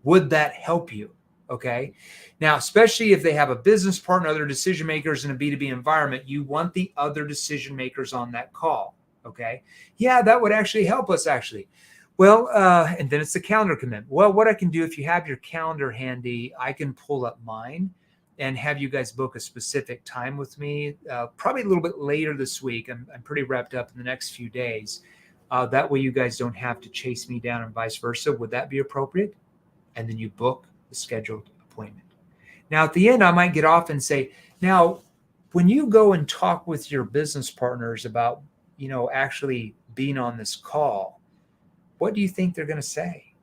Speaker 1: Would that help you? Okay. Now, especially if they have a business partner, other decision makers in a B2B environment, you want the other decision makers on that call. Okay. Yeah, that would actually help us actually. Well, and then it's the calendar commitment. Well, what I can do, if you have your calendar handy, I can pull up mine and have you guys book a specific time with me, probably a little bit later this week. I'm pretty wrapped up in the next few days. That way you guys don't have to chase me down and vice versa. Would that be appropriate? And then you book the scheduled appointment. Now, at the end, I might get off and say, now, when you go and talk with your business partners about, actually being on this call, what do you think they're going to say?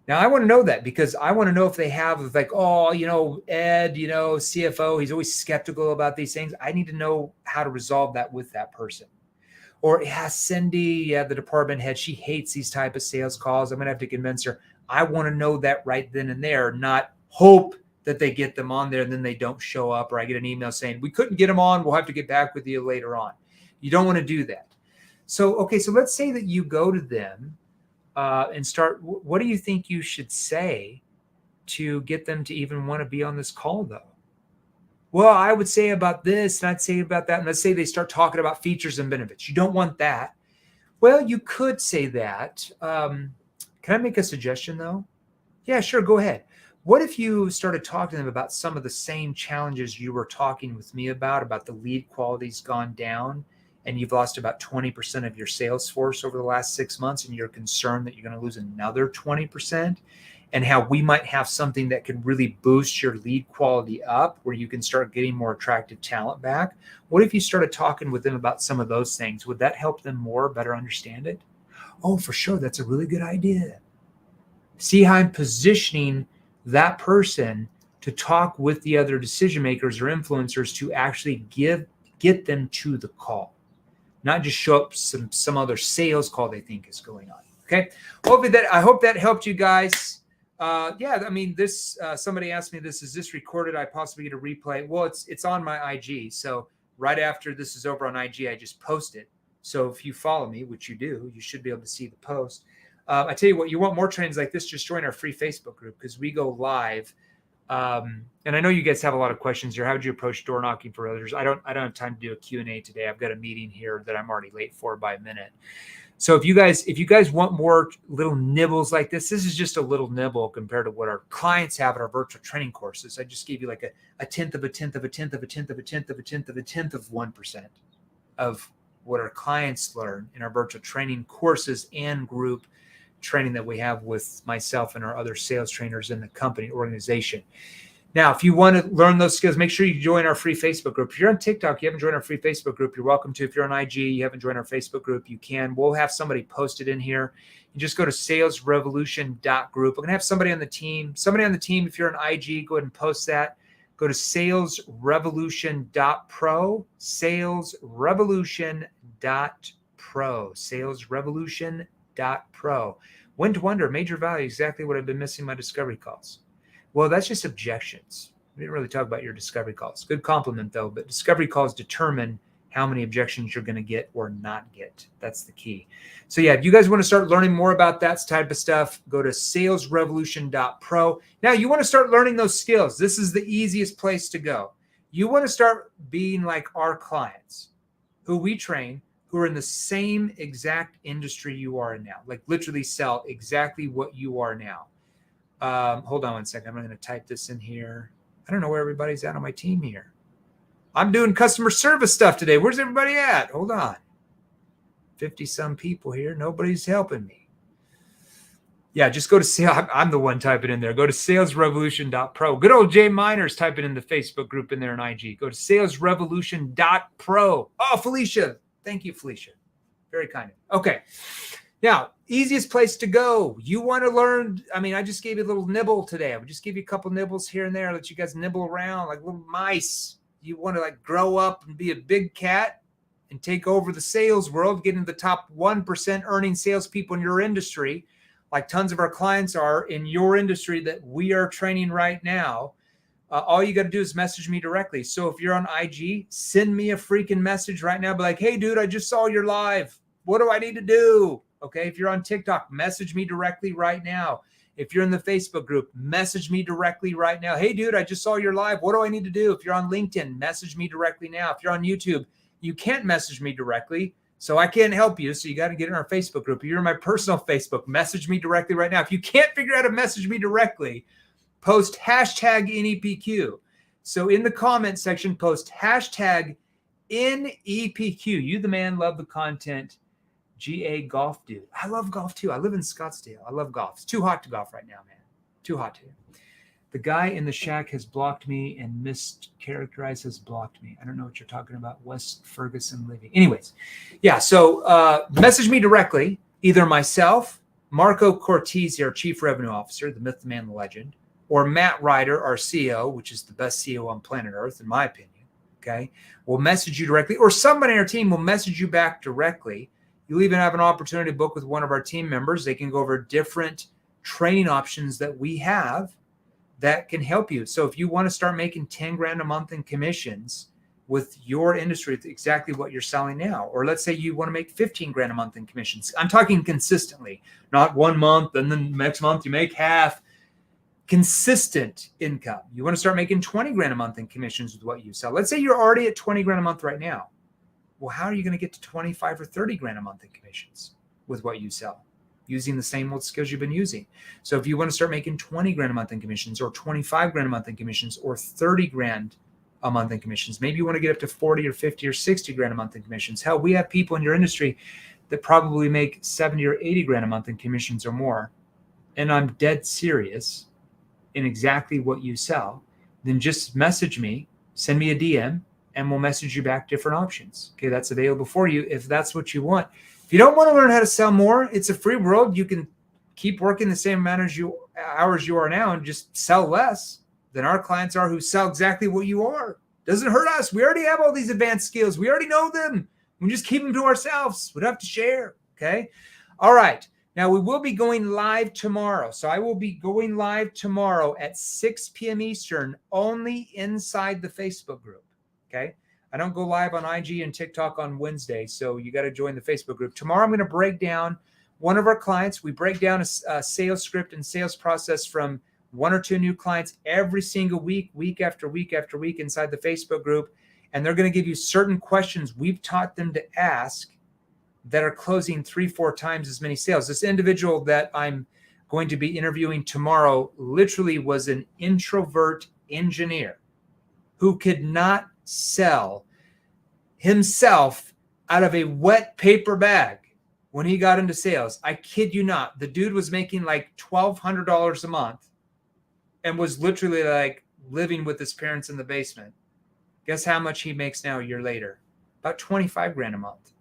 Speaker 1: Now, I want to know that because I want to know if they have like, Ed, CFO, he's always skeptical about these things. I need to know how to resolve that with that person. Or, yeah, Cindy, the department head, she hates these type of sales calls. I'm going to have to convince her. I want to know that right then and there, not hope that they get them on there and then they don't show up, or I get an email saying, we couldn't get them on. We'll have to get back with you later on. You don't want to do that. So, okay, so let's say that you go to them and start. What do you think you should say to get them to even want to be on this call, though? Well, I would say about this, and I'd say about that. And let's say they start talking about features and benefits. You don't want that. Well, you could say that. Can I make a suggestion, though? Yeah, sure. Go ahead. What if you started talking to them about some of the same challenges you were talking with me about the lead quality's gone down, and you've lost about 20% of your sales force over the last 6 months, and you're concerned that you're going to lose another 20%? And how we might have something that could really boost your lead quality up where you can start getting more attractive talent back. What if you started talking with them about some of those things? Would that help them better understand it? Oh, for sure. That's a really good idea. See how I'm positioning that person to talk with the other decision makers or influencers to actually get them to the call, not just show up some other sales call they think is going on. Okay. I hope that helped you guys. This somebody asked me this, is this recorded? I possibly get a replay. Well, it's on my IG. So right after this is over on IG, I just post it. So if you follow me, which you do, you should be able to see the post. I tell you what, you want more trainings like this, just join our free Facebook group because we go live. And I know you guys have a lot of questions here. How would you approach door knocking for others? I don't have time to do a Q&A today. I've got a meeting here that I'm already late for by a minute. So if you guys want more little nibbles like this is just a little nibble compared to what our clients have at our virtual training courses. I just gave you like a tenth of a tenth of a tenth of a tenth of a tenth of a tenth of a tenth of 1% of what our clients learn in our virtual training courses and group training that we have with myself and our other sales trainers in the company organization. Now, if you want to learn those skills, make sure you join our free Facebook group. If you're on TikTok, you haven't joined our free Facebook group, you're welcome to. If you're on IG, you haven't joined our Facebook group, you can. We'll have somebody posted in here. You just go to salesrevolution.group. We're going to have somebody on the team. If you're on IG, go ahead and post that. Go to salesrevolution.pro, salesrevolution.pro, salesrevolution.pro. When to wonder, major value, exactly what I've been missing my discovery calls. Well, that's just objections. We didn't really talk about your discovery calls. Good compliment, though, but discovery calls determine how many objections you're going to get or not get. That's the key. So, yeah, if you guys want to start learning more about that type of stuff, go to salesrevolution.pro. Now, you want to start learning those skills. This is the easiest place to go. You want to start being like our clients who we train, who are in the same exact industry you are in now, like literally sell exactly what you are now. Hold on one second. I'm going to type this in here. I don't know where everybody's at on my team here. I'm doing customer service stuff today. Where's everybody at? Hold on. 50 some people here. Nobody's helping me. Yeah, just go to I'm the one typing in there. Go to salesrevolution.pro. Good old Jay Miners typing in the Facebook group in there in IG. Go to salesrevolution.pro. Oh, Felicia. Thank you, Felicia. Very kind. Okay. Now, easiest place to go. You want to learn. I mean, I just gave you a little nibble today. I would just give you a couple nibbles here and there. Let you guys nibble around like little mice. You want to like grow up and be a big cat and take over the sales world, get into the top 1% earning salespeople in your industry, like tons of our clients are in your industry that we are training right now. All you got to do is message me directly. So if you're on IG, send me a freaking message right now. Be like, hey, dude, I just saw your live. What do I need to do? Okay, if you're on TikTok, message me directly right now. If you're in the Facebook group, message me directly right now. Hey, dude, I just saw your live. What do I need to do? If you're on LinkedIn, message me directly now. If you're on YouTube, you can't message me directly, so I can't help you. So you got to get in our Facebook group. If you're in my personal Facebook, message me directly right now. If you can't figure out how to message me directly, post hashtag NEPQ. So in the comment section, post hashtag NEPQ. You the man, love the content. GA golf dude. I love golf too. I live in Scottsdale. I love golf. It's too hot to golf right now, man. Too hot to. The guy in the shack has blocked me and mischaracterized has blocked me. I don't know what you're talking about. West Ferguson living. Anyways, yeah. So message me directly, either myself, Marco Cortese, our Chief Revenue Officer, the myth, the man, the legend, or Matt Ryder, our CEO, which is the best CEO on planet Earth, in my opinion. Okay. We'll message you directly, or somebody on our team will message you back directly. You'll even have an opportunity to book with one of our team members. They can go over different training options that we have that can help you. So if you want to start making 10 grand a month in commissions with your industry, it's exactly what you're selling now. Or let's say you want to make 15 grand a month in commissions. I'm talking consistently, not 1 month and then next month you make half. Consistent income. You want to start making 20 grand a month in commissions with what you sell. Let's say you're already at 20 grand a month right now. Well, how are you going to get to 25 or 30 grand a month in commissions with what you sell using the same old skills you've been using? So if you want to start making 20 grand a month in commissions or 25 grand a month in commissions or 30 grand a month in commissions, maybe you want to get up to 40 or 50 or 60 grand a month in commissions. Hell, we have people in your industry that probably make 70 or 80 grand a month in commissions or more. And I'm dead serious in exactly what you sell. Then just message me, send me a DM, and we'll message you back different options. Okay, that's available for you if that's what you want. If you don't want to learn how to sell more, it's a free world. You can keep working the same amount as hours you are now and just sell less than our clients are who sell exactly what you are. Doesn't hurt us. We already have all these advanced skills. We already know them. We just keep them to ourselves. We don't have to share. Okay. All right. Now we will be going live tomorrow. So I will be going live tomorrow at 6 p.m. Eastern, only inside the Facebook group. Okay. I don't go live on IG and TikTok on Wednesday. So you got to join the Facebook group. Tomorrow, I'm going to break down one of our clients. We break down a sales script and sales process from 1 or 2 new clients every single week, week after week after week inside the Facebook group. And they're going to give you certain questions we've taught them to ask that are closing 3-4 times as many sales. This individual that I'm going to be interviewing tomorrow literally was an introvert engineer who could not sell himself out of a wet paper bag when he got into sales. I kid you not. The dude was making like $1,200 a month and was literally like living with his parents in the basement. Guess how much he makes now a year later? About 25 grand a month.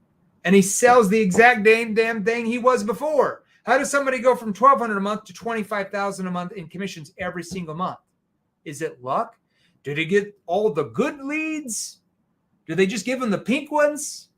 Speaker 1: And he sells the exact damn thing he was before. How does somebody go from 1,200 a month to 25,000 a month in commissions every single month? Is it luck? Did he get all the good leads? Did they just give him the pink ones?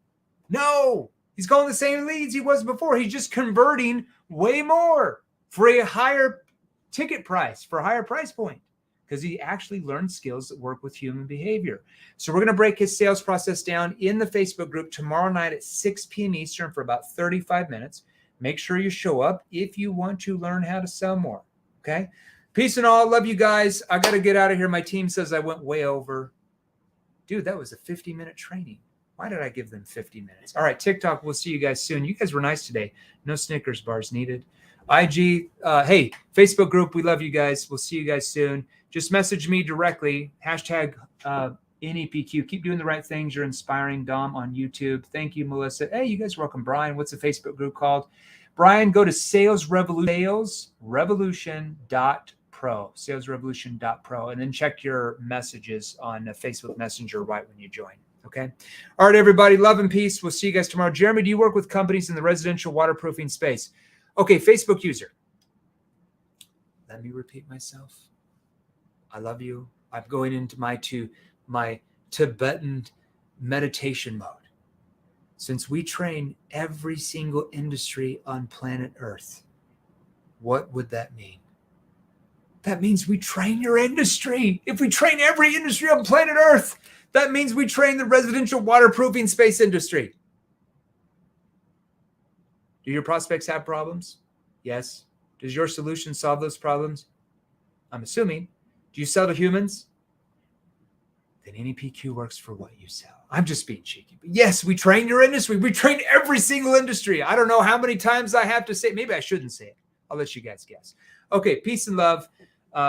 Speaker 1: No. He's calling the same leads he was before. He's just converting way more for a higher ticket price, for a higher price point, because he actually learned skills that work with human behavior. So we're going to break his sales process down in the Facebook group tomorrow night at 6 p.m. Eastern for about 35 minutes. Make sure you show up if you want to learn how to sell more. Okay? Peace and all. Love you guys. I got to get out of here. My team says I went way over. Dude, that was a 50-minute training. Why did I give them 50 minutes? All right, TikTok, we'll see you guys soon. You guys were nice today. No Snickers bars needed. IG, hey, Facebook group, we love you guys. We'll see you guys soon. Just message me directly, hashtag NEPQ. Keep doing the right things. You're inspiring. Dom on YouTube. Thank you, Melissa. Hey, you guys are welcome. Brian, what's the Facebook group called? Brian, go to salesrevolution.pro, salesrevolution.pro, and then check your messages on Facebook Messenger right when you join. Okay. All right, everybody. Love and peace. We'll see you guys tomorrow. Jeremy, do you work with companies in the residential waterproofing space? Okay, Facebook user. Let me repeat myself. I love you. I'm going into my Tibetan meditation mode. Since we train every single industry on planet Earth, what would that mean? That means we train your industry. If we train every industry on planet Earth, that means we train the residential waterproofing space industry. Do your prospects have problems? Yes. Does your solution solve those problems? I'm assuming. Do you sell to humans? Then NEPQ works for what you sell. I'm just being cheeky. But yes, we train your industry. We train every single industry. I don't know how many times I have to say it. Maybe I shouldn't say it. I'll let you guys guess. Okay, peace and love.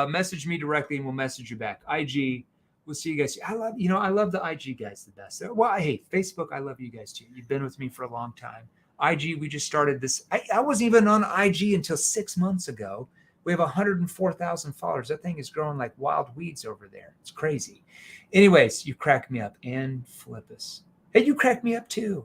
Speaker 1: Message me directly and we'll message you back. IG. We'll see you guys. I love the IG guys the best. Well, hey, Facebook, I love you guys too. You've been with me for a long time. IG, we just started this. I wasn't even on IG until 6 months ago. We have 104,000 followers. That thing is growing like wild weeds over there. It's crazy. Anyways, you crack me up. And Philippus. Hey, you crack me up too.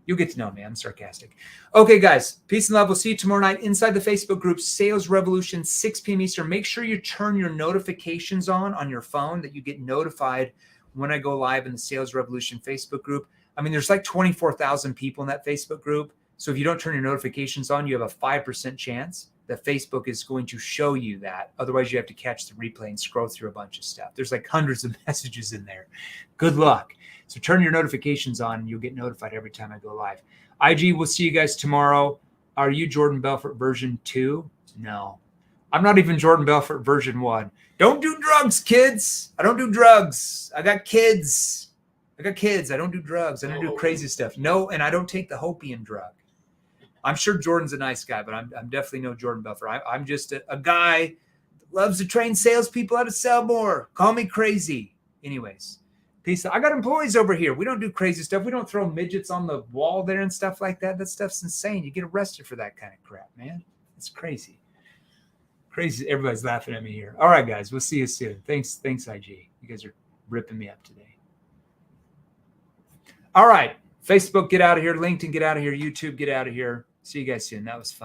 Speaker 1: You'll get to know me. I'm sarcastic. Okay, guys. Peace and love. We'll see you tomorrow night inside the Facebook group, Sales Revolution, 6 p.m. Eastern. Make sure you turn your notifications on your phone, that you get notified when I go live in the Sales Revolution Facebook group. I mean, there's like 24,000 people in that Facebook group. So if you don't turn your notifications on, you have a 5% chance that Facebook is going to show you that. Otherwise, you have to catch the replay and scroll through a bunch of stuff. There's like hundreds of messages in there. Good luck. So turn your notifications on and you'll get notified every time I go live. IG, we'll see you guys tomorrow. Are you Jordan Belfort version 2? No. I'm not even Jordan Belfort version 1. Don't do drugs, kids. I don't do drugs. I got kids. I don't do drugs. I don't do crazy stuff. No, and I don't take the Hopium drug. I'm sure Jordan's a nice guy, but I'm definitely no Jordan Belfort. I'm just a guy that loves to train salespeople how to sell more. Call me crazy. Anyways. Peace. I got employees over here. We don't do crazy stuff. We don't throw midgets on the wall there and stuff like that. That stuff's insane. You get arrested for that kind of crap, man. It's crazy. Crazy. Everybody's laughing at me here. All right, guys. We'll see you soon. Thanks, IG. You guys are ripping me up today. All right. Facebook, get out of here. LinkedIn, get out of here. YouTube, get out of here. See you guys soon. That was fun.